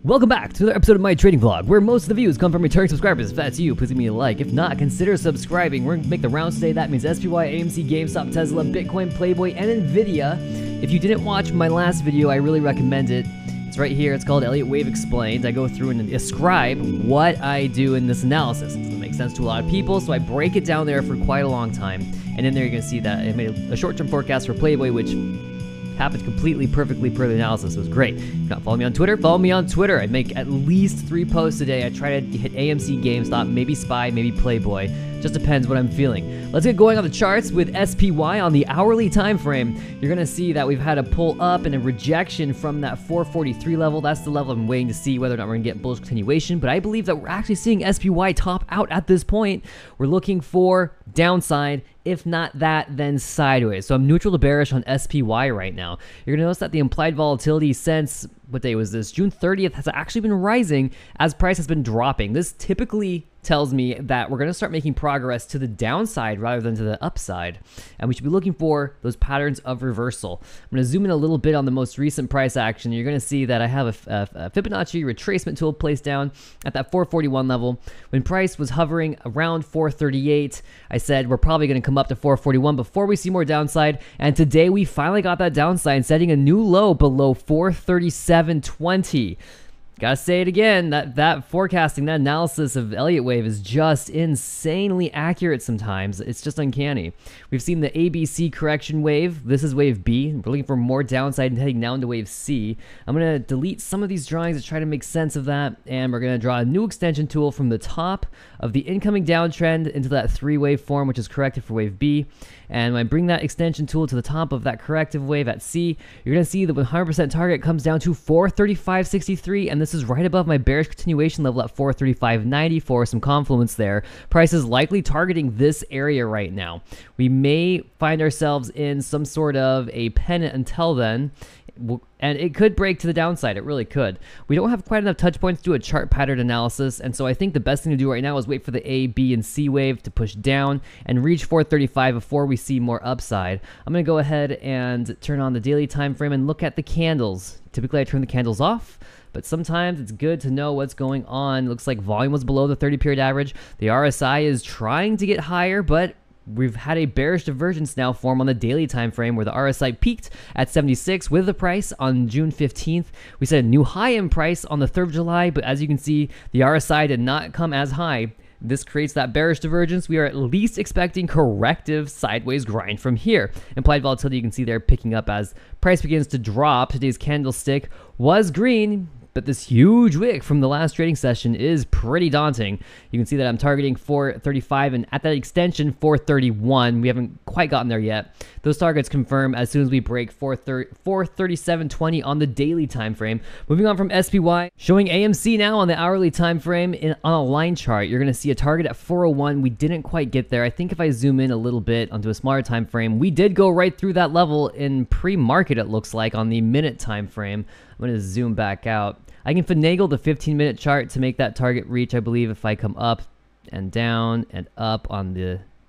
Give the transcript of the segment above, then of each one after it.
Welcome back to another episode of my trading vlog, where most of the views come from returning subscribers. If that's you, please give me a like. If not, consider subscribing. We're going to make the rounds today. That means SPY, AMC, GameStop, Tesla, Bitcoin, PLBY, and NVDA. If you didn't watch my last video, I really recommend it. It's right here. It's called Elliott Wave Explained. I go through and describe what I do in this analysis. It doesn't make sense to a lot of people, so I break it down there for quite a long time. And in there you're going to see that I made a short-term forecast for PLBY, which happened completely perfectly per the analysis. It was great. If you not follow me on Twitter, follow me on Twitter. I make at least 3 posts a day. I try to hit AMC, GameStop, maybe SPY, maybe PLBY. Just depends what I'm feeling. Let's get going on the charts with SPY on the hourly time frame. You're gonna see that we've had a pull up and a rejection from that 443 level. That's the level I'm waiting to see whether or not we're gonna get bullish continuation, but I believe that we're actually seeing SPY top out at this point. We're looking for downside. If not that, then sideways. So I'm neutral to bearish on SPY right now. You're gonna notice that the implied volatility since, what day was this? June 30th has actually been rising as price has been dropping. This typically tells me that we're going to start making progress to the downside rather than to the upside, and we should be looking for those patterns of reversal. I'm going to zoom in a little bit on the most recent price action. You're going to see that I have a Fibonacci retracement tool placed down at that 441 level. When price was hovering around 438, I said we're probably going to come up to 441 before we see more downside, and today we finally got that downside, setting a new low below 437.20. Gotta say it again, that forecasting, that analysis of Elliott Wave is just insanely accurate sometimes. It's just uncanny. We've seen the ABC correction wave. This is wave B. We're looking for more downside and heading down to wave C. I'm gonna delete some of these drawings to try to make sense of that, and we're gonna draw a new extension tool from the top of the incoming downtrend into that 3-wave form, which is corrected for wave B. And when I bring that extension tool to the top of that corrective wave at C, you're gonna see the 100% target comes down to 435.63, and this is right above my bearish continuation level at 435.90 for some confluence there. Price is likely targeting this area right now. We may find ourselves in some sort of a pennant until then, and it could break to the downside. It really could. We don't have quite enough touch points to do a chart pattern analysis, and so I think the best thing to do right now is wait for the A, B, and C wave to push down and reach 435 before we see more upside. I'm going to go ahead and turn on the daily time frame and look at the candles. Typically I turn the candles off, but sometimes it's good to know what's going on. Looks like volume was below the 30-period average. The RSI is trying to get higher, but we've had a bearish divergence now form on the daily time frame where the RSI peaked at 76 with the price on June 15th. We set a new high in price on the 3rd of July, but as you can see, the RSI did not come as high. This creates that bearish divergence. We are at least expecting corrective sideways grind from here. Implied volatility you can see there picking up as price begins to drop. Today's candlestick was green, but this huge wick from the last trading session is pretty daunting. You can see that I'm targeting 435 and at that extension 431. We haven't quite gotten there yet. Those targets confirm as soon as we break 437.20 on the daily time frame. Moving on from SPY, showing AMC now on the hourly time frame on a line chart. You're going to see a target at 401. We didn't quite get there. I think if I zoom in a little bit onto a smaller time frame, we did go right through that level in pre-market, it looks like, on the minute time frame. I'm going to zoom back out. I can finagle the 15-minute chart to make that target reach, I believe, if I come up and down and up on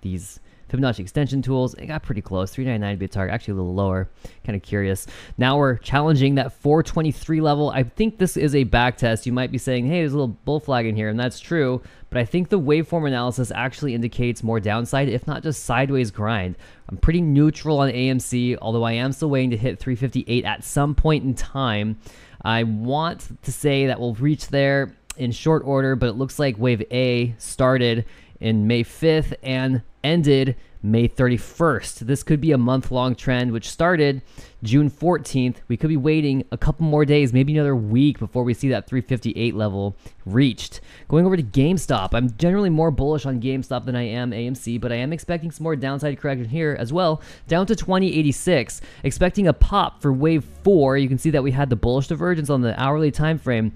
these Fibonacci extension tools. It got pretty close. 399 to be a target, actually a little lower. Kind of curious. Now we're challenging that 423 level. I think this is a back test. You might be saying, hey, there's a little bull flag in here, and that's true, but I think the waveform analysis actually indicates more downside, if not just sideways grind. I'm pretty neutral on AMC, although I am still waiting to hit 358 at some point in time. I want to say that we'll reach there in short order, but it looks like wave A started in May 5th and ended May 31st. This could be a month-long trend, which started June 14th. We could be waiting a couple more days, maybe another week before we see that 358 level reached. Going over to GameStop, I'm generally more bullish on GameStop than I am AMC, but I am expecting some more downside correction here as well, down to 2086. Expecting a pop for wave 4. You can see that we had the bullish divergence on the hourly time frame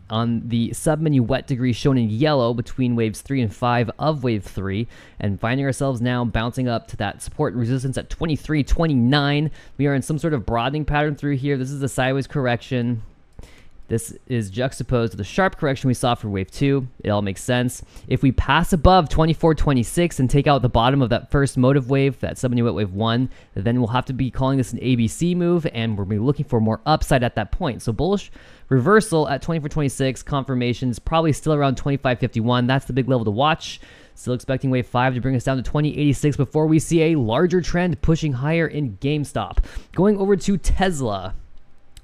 on the submenu wet degree shown in yellow between waves 3 and 5 of wave 3, and finding ourselves now bouncing up to that support and resistance at 23.29. We are in some sort of broadening pattern through here. This is a sideways correction. This is juxtaposed to the sharp correction we saw for wave 2. It all makes sense. If we pass above 24.26 and take out the bottom of that first motive wave, that sub-new wave 1, then we'll have to be calling this an ABC move, and we'll be looking for more upside at that point. So bullish reversal at 24.26, confirmations probably still around 25.51. That's the big level to watch. Still expecting wave 5 to bring us down to 20.86 before we see a larger trend pushing higher in GameStop. Going over to Tesla,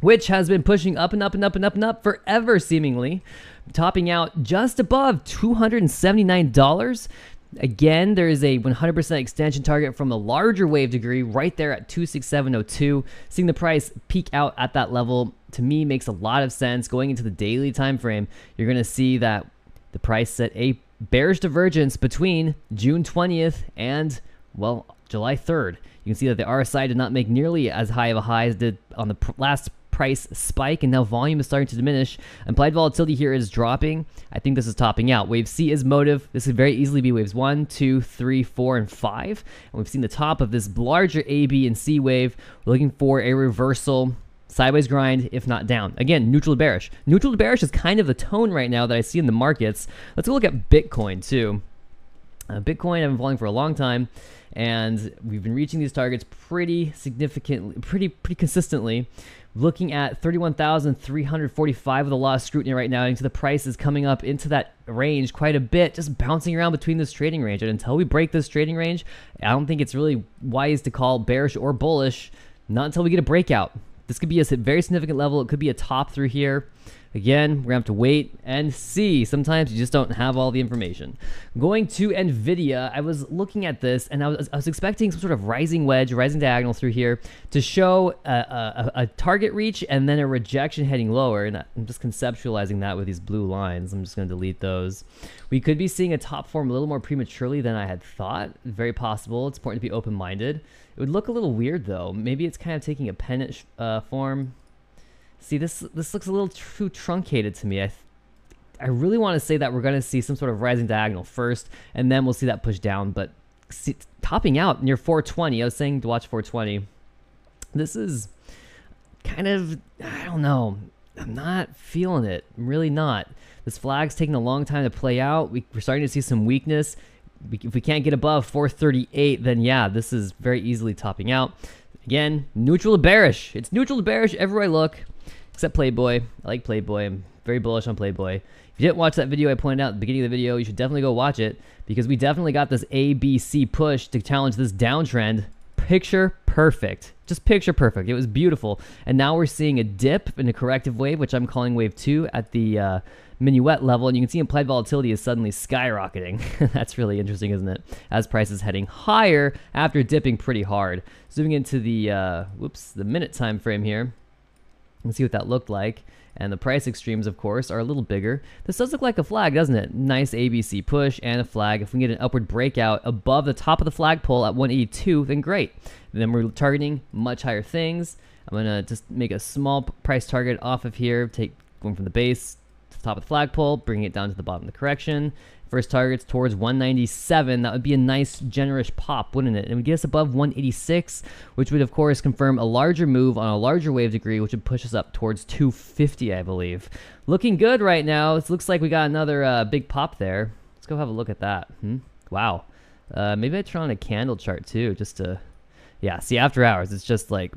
which has been pushing up and up and up and up and up forever, seemingly, topping out just above $279. Again, there is a 100% extension target from a larger wave degree right there at 267.02. Seeing the price peak out at that level, to me, makes a lot of sense. Going into the daily time frame, you're going to see that the price set a bearish divergence between June 20th and, well, July 3rd. You can see that the RSI did not make nearly as high of a high as did on the last price spike, and now volume is starting to diminish. Implied volatility here is dropping. I think this is topping out. Wave C is motive. This could very easily be waves 1, 2, 3, 4, and 5. And we've seen the top of this larger A, B, and C wave. We're looking for a reversal, sideways grind, if not down. Again, neutral to bearish. Neutral to bearish is kind of the tone right now that I see in the markets. Let's go look at Bitcoin too. Bitcoin, I've been following for a long time, and we've been reaching these targets pretty significantly, pretty consistently. Looking at 31,345 with a lot of scrutiny right now, and so the price is coming up into that range quite a bit, just bouncing around between this trading range. And until we break this trading range, I don't think it's really wise to call bearish or bullish, not until we get a breakout. This could be a very significant level. It could be a top through here. Again, we're going to have to wait and see. Sometimes you just don't have all the information. Going to NVIDIA, I was looking at this, and I was expecting some sort of rising wedge, rising diagonal through here to show a target reach and then a rejection heading lower. And I'm just conceptualizing that with these blue lines. I'm just going to delete those. We could be seeing a top form a little more prematurely than I had thought. Very possible. It's important to be open-minded. It would look a little weird, though. Maybe it's kind of taking a pennant form. See, this looks a little too truncated to me. I really want to say that we're going to see some sort of rising diagonal first, and then we'll see that push down. But see, topping out near 420, I was saying to watch 420. This is kind of, I don't know. I'm not feeling it. I'm really not. This flag's taking a long time to play out. We're starting to see some weakness. If we can't get above 438, then yeah, this is very easily topping out. Again, neutral to bearish. It's neutral to bearish everywhere I look, except PLBY. I like PLBY. I'm very bullish on PLBY. If you didn't watch that video I pointed out at the beginning of the video, you should definitely go watch it, because we definitely got this ABC push to challenge this downtrend. Picture perfect. Just picture perfect. It was beautiful. And now we're seeing a dip in a corrective wave, which I'm calling wave 2 at the minuet level, and you can see implied volatility is suddenly skyrocketing. That's really interesting, isn't it? As price is heading higher after dipping pretty hard. Zooming into the the minute time frame here, you can see what that looked like. And the price extremes, of course, are a little bigger. This does look like a flag, doesn't it? Nice ABC push and a flag. If we get an upward breakout above the top of the flagpole at 182, then great. Then we're targeting much higher things. I'm gonna just make a small price target off of here, going from the base to the top of the flagpole, bringing it down to the bottom of the correction. First target's towards 197. That would be a nice, generous pop, wouldn't it? And it would get us above 186, which would, of course, confirm a larger move on a larger wave degree, which would push us up towards 250, I believe. Looking good right now. It looks like we got another big pop there. Let's go have a look at that. Wow. Maybe I turn on a candle chart, too, just to... Yeah, see, after hours, it's just like...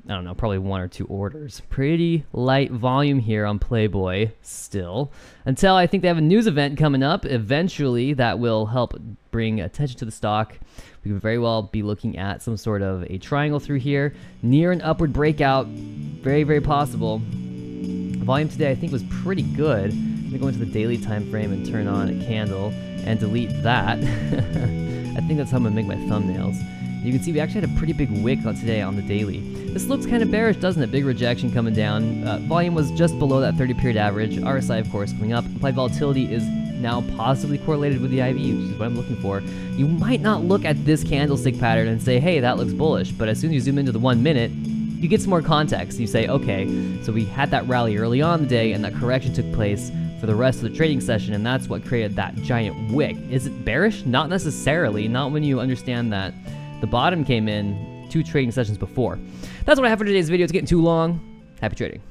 I don't know, probably 1 or 2 orders. Pretty light volume here on PLBY still. Until I think they have a news event coming up. Eventually, that will help bring attention to the stock. We could very well be looking at some sort of a triangle through here. Near an upward breakout. Very, very possible. Volume today, I think, was pretty good. I'm going to go into the daily time frame and turn on a candle and delete that. I think that's how I'm going to make my thumbnails. You can see we actually had a pretty big wick on today on the daily. This looks kind of bearish, doesn't it? Big rejection coming down. Volume was just below that 30-period average. RSI, of course, coming up. Implied volatility is now positively correlated with the IV, which is what I'm looking for. You might not look at this candlestick pattern and say, hey, that looks bullish. But as soon as you zoom into the 1 minute, you get some more context. You say, okay, so we had that rally early on in the day, and that correction took place for the rest of the trading session, and that's what created that giant wick. Is it bearish? Not necessarily. Not when you understand that the bottom came in 2 trading sessions before. That's what I have for today's video. It's getting too long. Happy trading.